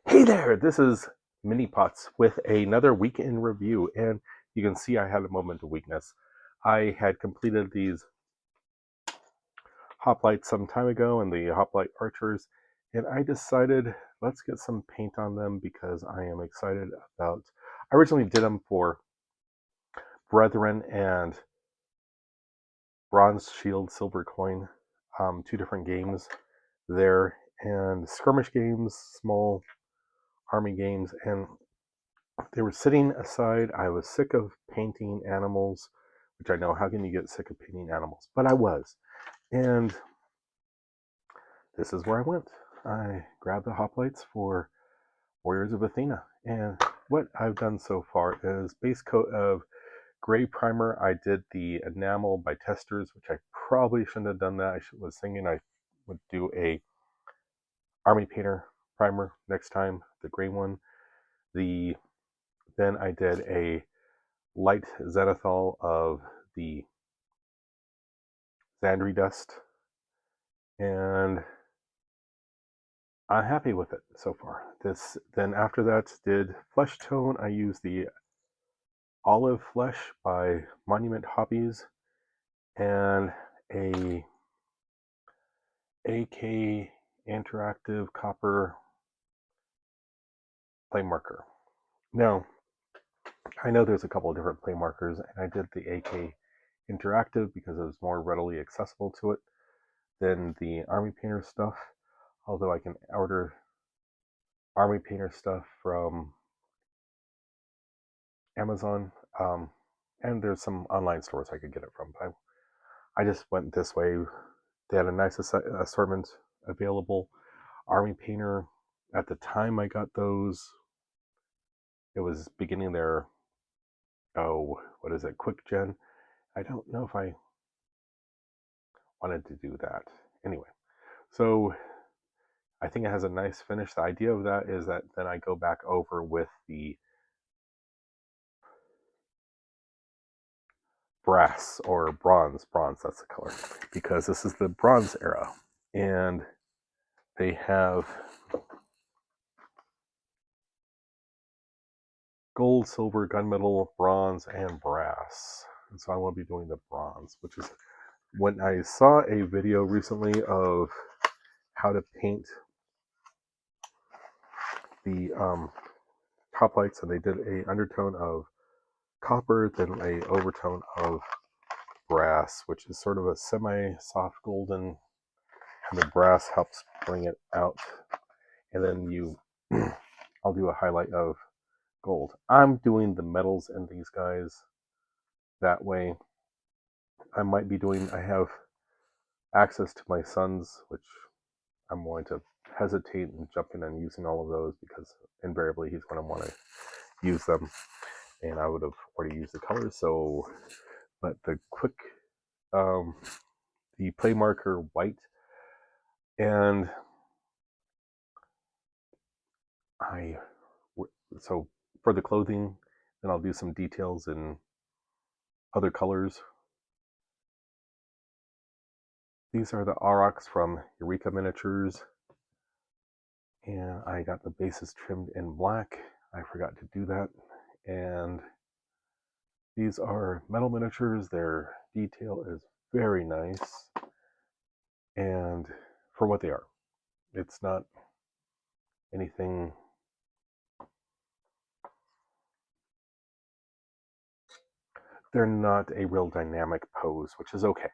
Hey there, this is Mini Pots with another week in review, and you can see I had a moment of weakness. I had completed these hoplites some time ago and the hoplite archers, and I decided let's get some paint on them because I am excited about. I originally did them for Brethren and Bronze Shield Silver Coin, two different games there, and skirmish games, small army games, and they were sitting aside. I was sick of painting animals, which I know, how can you get sick of painting animals? But I was. And this is where I went. I grabbed the hoplites for Warriors of Athena. And what I've done so far is base coat of gray primer. I did the enamel by Testers, which I probably shouldn't have done that. Was thinking I would do a Army Painter primer next time, the gray one. Then I did a light zenithal of the Zandri dust, and I'm happy with it so far. Then after that did flesh tone. I used the olive flesh by Monument Hobbies and a AK interactive copper play marker. Now I know there's a couple of different play markers, and I did the AK interactive because it was more readily accessible to it than the Army Painter stuff. Although I can order Army Painter stuff from Amazon, and there's some online stores I could get it from. But I just went this way. They had a nice assortment available. Army Painter, at the time I got those, it was beginning their, what is it, quick gen. I don't know if I wanted to do that. Anyway, so I think it has a nice finish. The idea of that is that then I go back over with the brass or bronze, that's the color, because this is the bronze era, and they have gold, silver, gunmetal, bronze, and brass. And so I will be doing the bronze, which is when I saw a video recently of how to paint the hoplites, and they did a undertone of copper, then a overtone of brass, which is sort of a semi-soft golden, and the brass helps bring it out. And then I'll do a highlight of gold. I'm doing the metals in these guys that way. I have access to my sons, which I'm going to hesitate and jump in and using all of those because invariably he's going to want to use them, and I would have already used the colors. So, but the the play marker white, and I, so for the clothing, then I'll do some details in other colors. These are the aurochs from Eureka Miniatures, and I got the bases trimmed in black. I forgot to do that. And these are metal miniatures. Their detail is very nice, and for what they are, it's not anything. They're not a real dynamic pose, which is okay.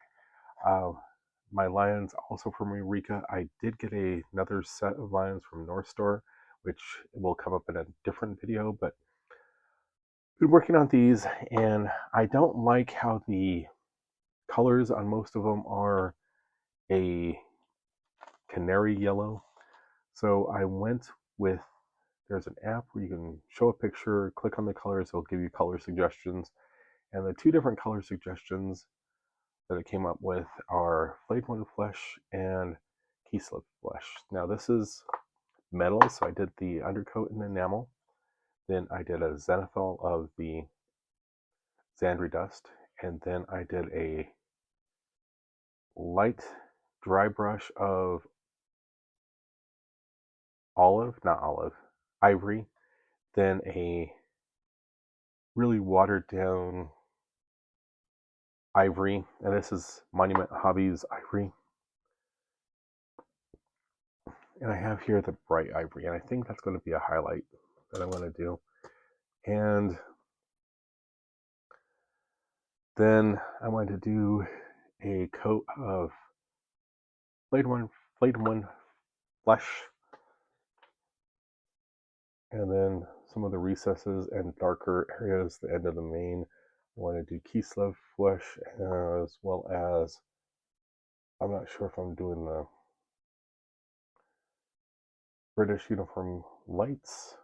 My lions also from Eureka. I did get another set of lions from North Store, which will come up in a different video, but been working on these, and I don't like how the colors on most of them are a canary yellow. So I went with, there's an app where you can show a picture, click on the colors, it'll give you color suggestions. And the two different color suggestions that it came up with are Flayed One Flesh and Keyslip Flesh. Now this is metal, so I did the undercoat in enamel. Then I did a zenithal of the Zandri dust, and then I did a light dry brush of not olive, ivory than a really watered down ivory. And this is Monument Hobbies ivory. And I have here the bright ivory, and I think that's going to be a highlight that I'm going to do. And then I want to do a coat of flayed one flesh, and then some of the recesses and darker areas, the end of the mane. I want to do Kislev flesh, as well as, I'm not sure if I'm doing the British uniform lights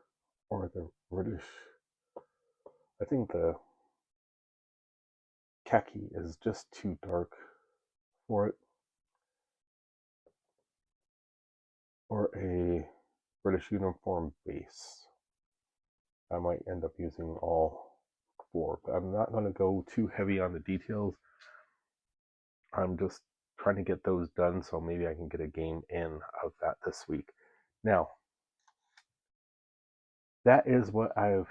or the British, I think the khaki is just too dark for it, or a British uniform base. I might end up using all four, but I'm not going to go too heavy on the details. I'm just trying to get those done, so maybe I can get a game in of that this week. Now, that is what I've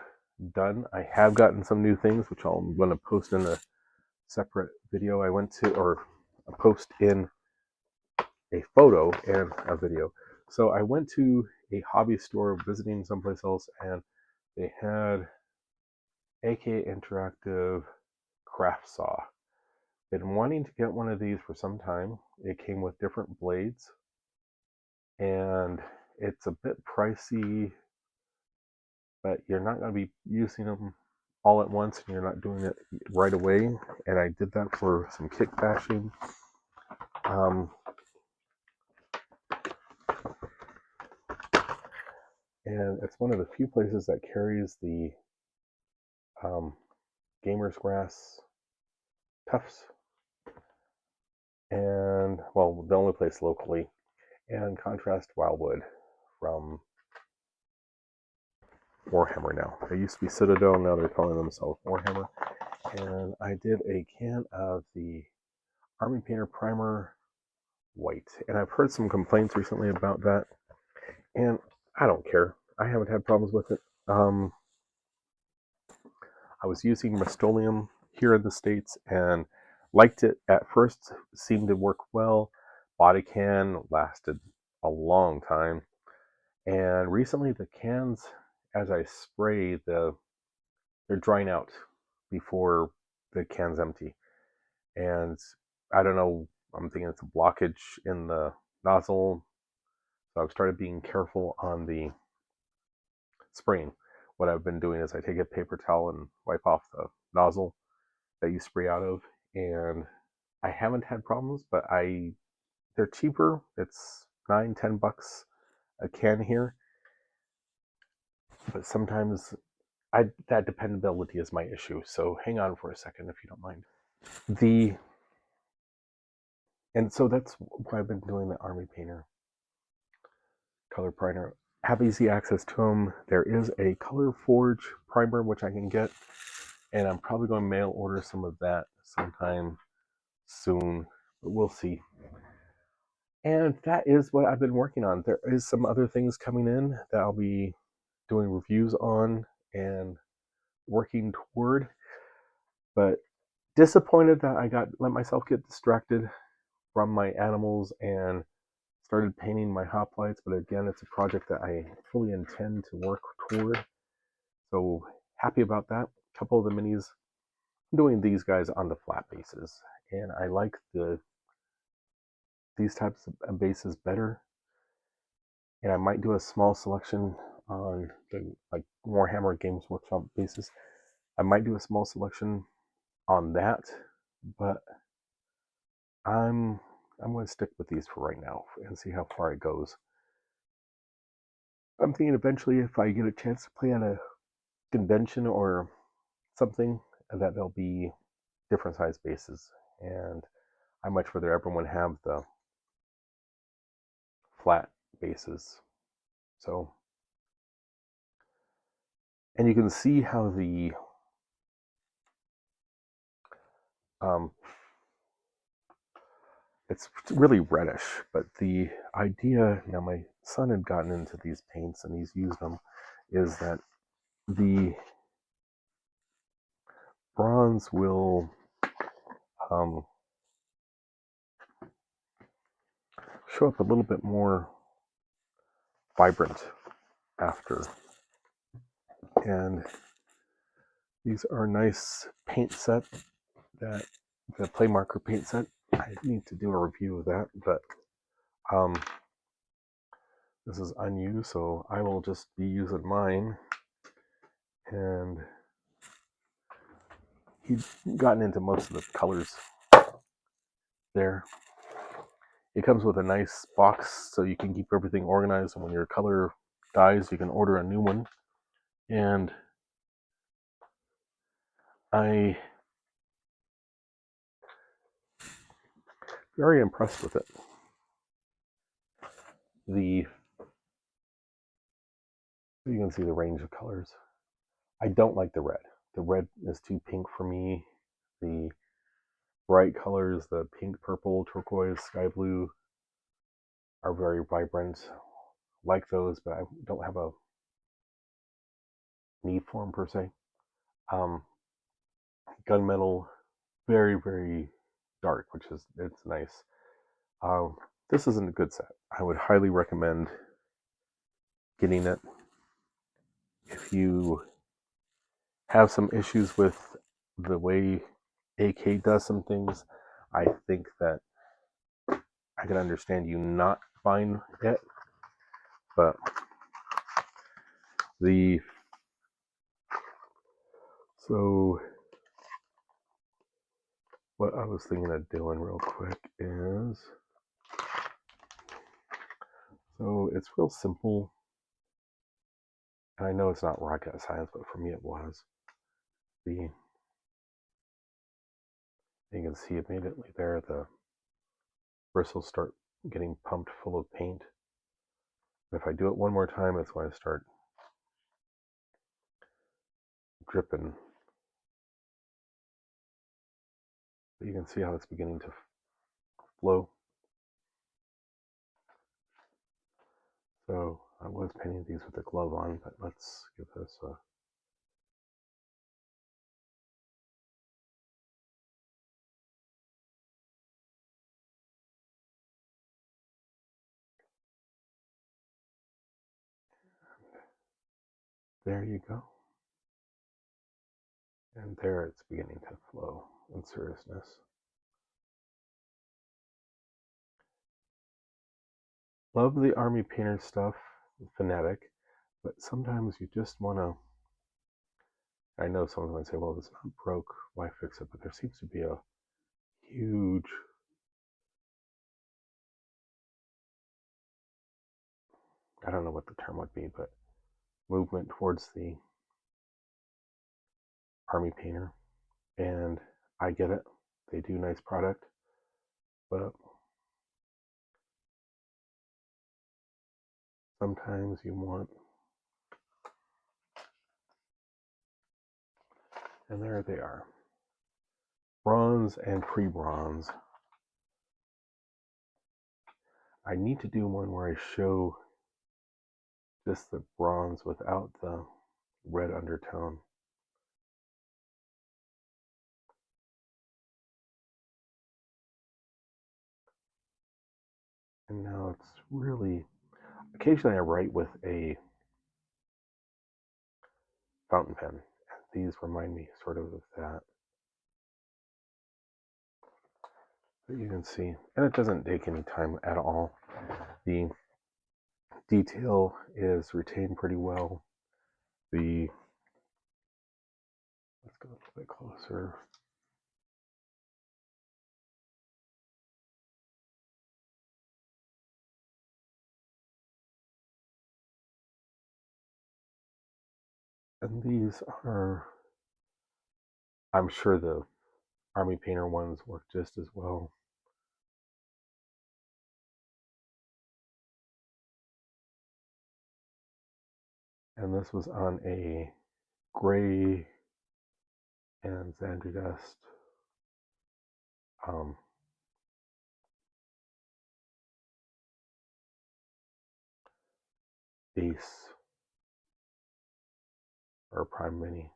done. I have gotten some new things, which I'm going to post in a separate video. I went to, or a post in a photo and a video. So I went to a hobby store visiting someplace else, and they had AK Interactive craft saw. Been wanting to get one of these for some time. It came with different blades, and it's a bit pricey, but you're not going to be using them all at once, and you're not doing it right away. And I did that for some kick bashing. And it's one of the few places that carries the Gamer's Grass Tufts, and, well, the only place locally, and Contrast Wildwood from Warhammer now. They used to be Citadel, now they're calling themselves Warhammer. And I did a can of the Army Painter Primer White, and I've heard some complaints recently about that, and I don't care. I haven't had problems with it. I was using Rust-Oleum here in the States and liked it at first, seemed to work well. Body can lasted a long time. And recently the cans, as I spray, they're drying out before the can's empty. And I don't know, I'm thinking it's a blockage in the nozzle. So I've started being careful on the spraying. What I've been doing is I take a paper towel and wipe off the nozzle that you spray out of, and I haven't had problems, but they're cheaper. It's $9-10 a can here, but sometimes that dependability is my issue. So hang on for a second if you don't mind. And so that's why I've been doing the Army Painter color primer. Have easy access to them. There is a Color Forge primer which I can get, and I'm probably going to mail order some of that sometime soon, but we'll see. And that is what I've been working on. There is some other things coming in that I'll be doing reviews on and working toward, but disappointed that I let myself get distracted from my animals and started painting my hoplites. But again, it's a project that I fully intend to work toward, so happy about that. A couple of the minis, I'm doing these guys on the flat bases, and I like these types of bases better. And I might do a small selection on the Warhammer Games Workshop bases. I might do a small selection on that, but I'm going to stick with these for right now and see how far it goes. I'm thinking eventually, if I get a chance to play at a convention or something, that there'll be different size bases, and I much rather everyone have the flat bases. So, and you can see how the it's really reddish, but the idea, now my son had gotten into these paints and he's used them, is that the bronze will show up a little bit more vibrant after. And these are nice paint set, that the play marker paint set. I need to do a review of that, but this is unused, so I will just be using mine. And he'd gotten into most of the colors there. It comes with a nice box so you can keep everything organized, and when your color dies, you can order a new one. And I very impressed with it. You can see the range of colors. I don't like the red. The red is too pink for me. The bright colors, the pink, purple, turquoise, sky blue, are very vibrant. Like those, but I don't have a need for them per se. Gunmetal, very, very dark, it's nice. This isn't a good set. I would highly recommend getting it. If you have some issues with the way AK does some things, I think that I can understand you not buying it. But so what I was thinking of doing real quick is, so it's real simple. And I know it's not rocket science, but for me it was. You can see immediately there the bristles start getting pumped full of paint. If I do it one more time, it's when I start dripping. But you can see how it's beginning to flow. So I was painting these with a glove on, but let's give this a... There you go. And there it's beginning to flow in seriousness. Love the army painter stuff, fanatic, but sometimes you just want to... I know someone might say, well, it's not broke, why fix it? But there seems to be a huge... I don't know what the term would be, but movement towards the army painter. And I get it. They do nice product. But sometimes you want... And there they are. Bronze and pre-bronze. I need to do one where I show just the bronze without the red undertone. And now it's really... Occasionally I write with a fountain pen. These remind me sort of that. But you can see, and it doesn't take any time at all. The detail is retained pretty well. Let's go a little bit closer. And these are, I'm sure the army painter ones work just as well. And this was on a gray and Xandergust base. or a Prime Mini.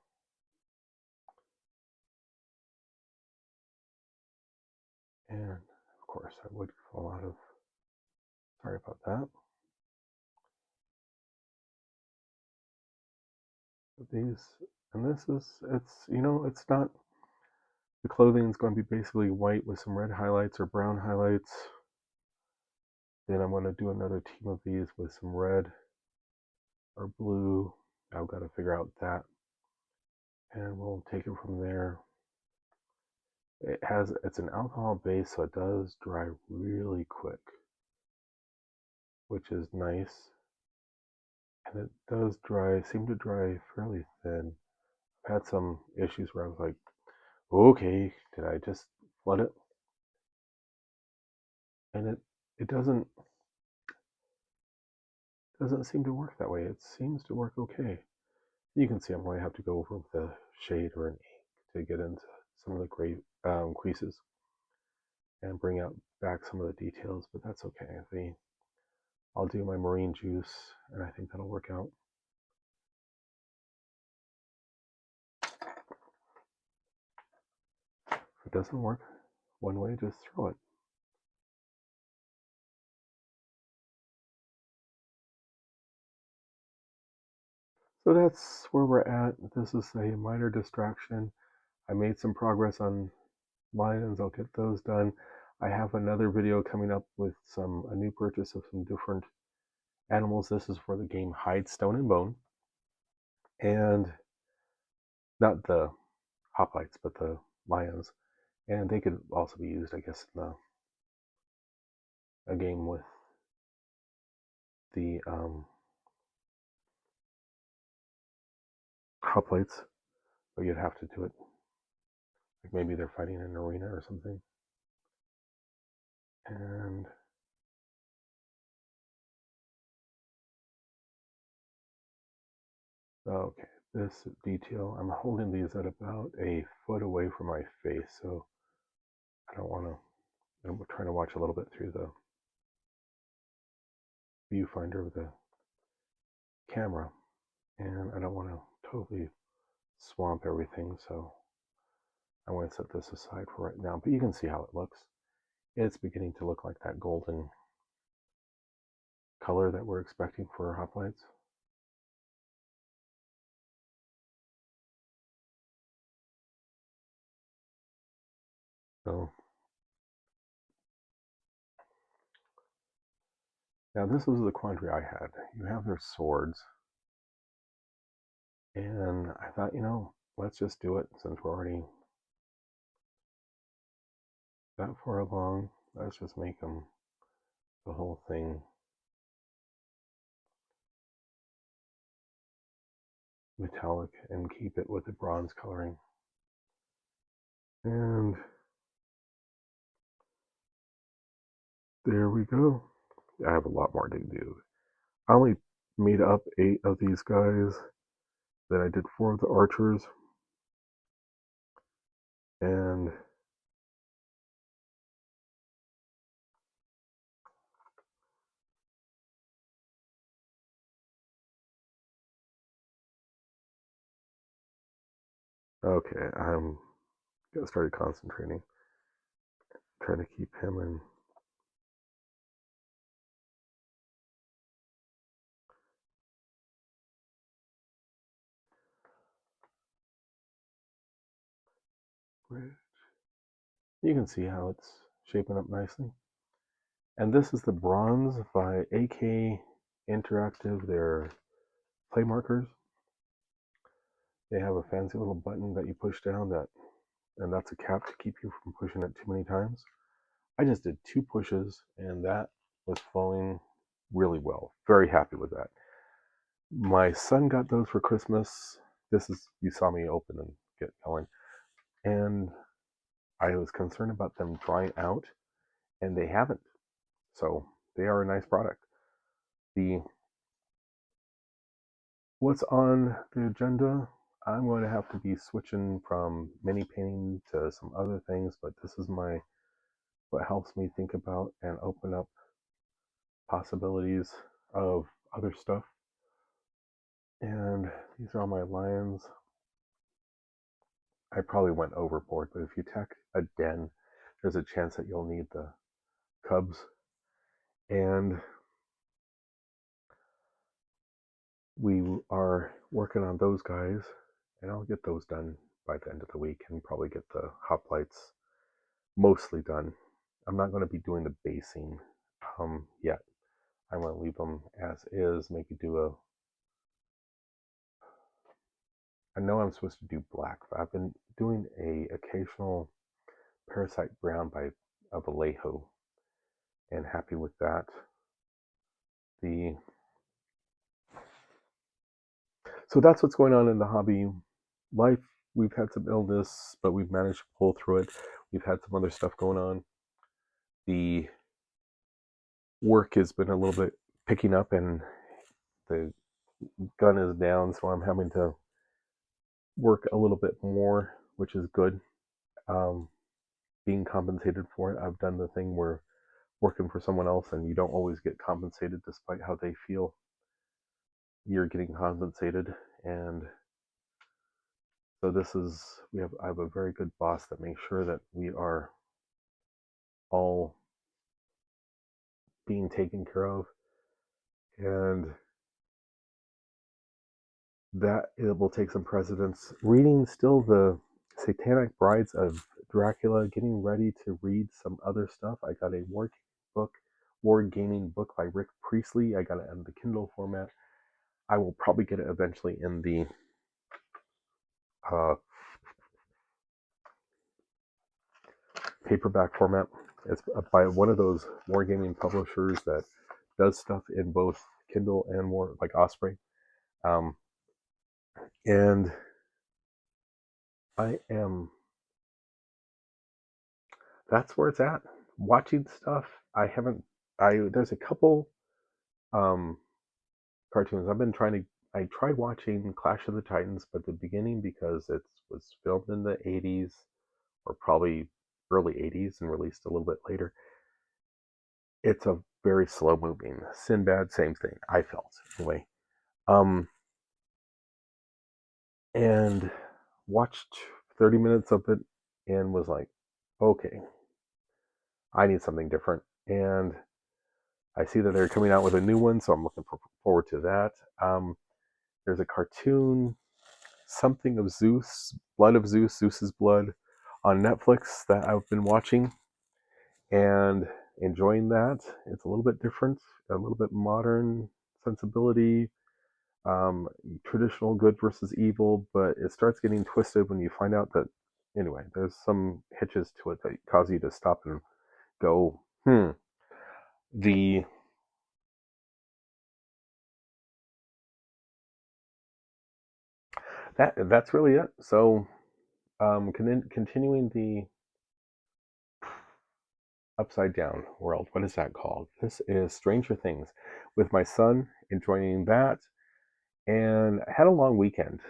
And of course that would fall out of, sorry about that. These, and this is, it's, it's not, the clothing is going to be basically white with some red highlights or brown highlights. Then I'm going to do another team of these with some red or blue. I've got to figure out that. And we'll take it from there. It's an alcohol base, so it does dry really quick, which is nice. And it does seem to dry fairly thin. I've had some issues where I was like, okay, did I just flood it? And it doesn't seem to work that way. It seems to work okay. You can see I'm going to have to go over with a shade or an ink to get into some of the gray creases and bring out back some of the details, but that's okay. I'll do my marine juice, and I think that'll work out. If it doesn't work one way, just throw it. So that's where we're at. This is a minor distraction. I made some progress on lions. I'll get those done. I have another video coming up with a new purchase of some different animals. This is for the game Hide, Stone, and Bone. And not the hoplites, but the lions. And they could also be used, I guess, in a game with the hoplites, but you'd have to do it. Like maybe they're fighting in an arena or something. And okay, this detail, I'm holding these at about a foot away from my face, so I don't want to, I'm trying to watch a little bit through the viewfinder of the camera, and I don't want to totally swamp everything, so I want to set this aside for right now. But you can see how it looks. It's beginning to look like that golden color that we're expecting for hoplites. So now this was the quandary I had. You have their swords, and I thought, let's just do it since we're already that far along. Let's just make them the whole thing metallic and keep it with the bronze coloring. And there we go. I have a lot more to do. I only made up 8 of these guys. Then I did 4 of the archers. And okay, I'm gonna start concentrating. Trying to keep him in. You can see how it's shaping up nicely. And this is the bronze by AK Interactive. They're play markers. They have a fancy little button that you push down and that's a cap to keep you from pushing it too many times. I just did 2 pushes and that was flowing really well. Very happy with that. My son got those for Christmas. You saw me open and get going. And I was concerned about them drying out, and they haven't. So they are a nice product. What's on the agenda? I'm going to have to be switching from mini painting to some other things, but this is what helps me think about and open up possibilities of other stuff. And these are all my lions. I probably went overboard, but if you tack a den, there's a chance that you'll need the cubs. And we are working on those guys, and I'll get those done by the end of the week and probably get the hoplites mostly done. I'm not going to be doing the basing yet. I want to leave them as is, maybe do a. I know I'm supposed to do black, but I've been doing a occasional parasite brown by Vallejo and happy with that. The So that's what's going on in the hobby life. We've had some illness, but we've managed to pull through it. We've had some other stuff going on. The work has been a little bit picking up, and the gun is down, so I'm having to work a little bit more, which is good. Um, Being compensated for it. I've done the thing where working for someone else and you don't always get compensated despite how they feel you're getting compensated. And so I have a very good boss that makes sure that we are all being taken care of, and that it will take some precedence. Reading still the Satanic Brides of Dracula, getting ready to read some other stuff. I got a war gaming book by Rick Priestley. I got it in the Kindle format. I will probably get it eventually in the uh, paperback format. It's by one of those wargaming publishers that does stuff in both Kindle and war, like Osprey. And that's where it's at. Watching stuff, I haven't, there's a couple um, cartoons. I tried watching Clash of the Titans, but the beginning, because it was filmed in the 80s or probably early 80s and released a little bit later, it's a very slow moving. Sinbad, same thing, I felt anyway. Um, and watched 30 minutes of it and was like, okay, I need something different. And I see that they're coming out with a new one, so I'm looking forward to that. There's a cartoon, something of Zeus, Blood of Zeus, Zeus's Blood, on Netflix that I've been watching and enjoying that. It's a little bit different, a little bit modern sensibility, traditional good versus evil, but it starts getting twisted when you find out that, anyway, there's some hitches to it that cause you to stop and go, the that's really it. So, continuing the upside down world. What is that called? This is Stranger Things with my son, enjoying that, and had a long weekend.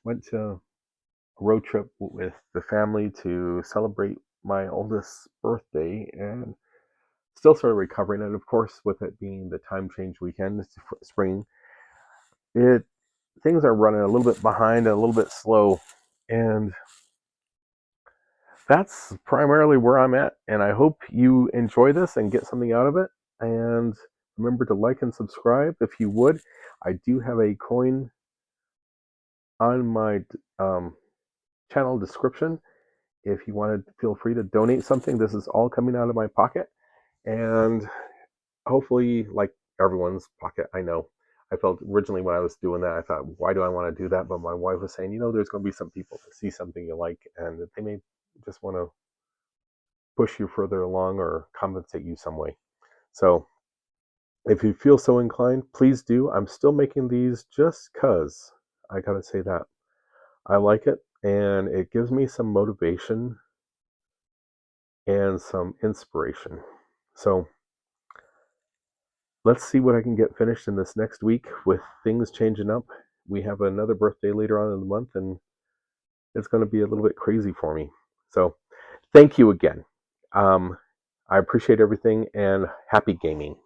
Went to a road trip with the family to celebrate my oldest's birthday, and still sort of recovering. And of course, with it being the time change weekend, it's spring, it things are running a little bit behind and a little bit slow, and that's primarily where I'm at. And I hope you enjoy this and get something out of it. And remember to like and subscribe if you would. I do have a coin on my um, channel description. If you want to, feel free to donate something. This is all coming out of my pocket. And hopefully, like everyone's pocket, I know. I felt originally when I was doing that, I thought, why do I want to do that? But my wife was saying, there's going to be some people that see something you like and they may just want to push you further along or compensate you some way. So if you feel so inclined, please do. I'm still making these just because I gotta say that. I like it and it gives me some motivation and some inspiration. So let's see what I can get finished in this next week with things changing up. We have another birthday later on in the month and it's going to be a little bit crazy for me. So thank you again. I appreciate everything and happy gaming.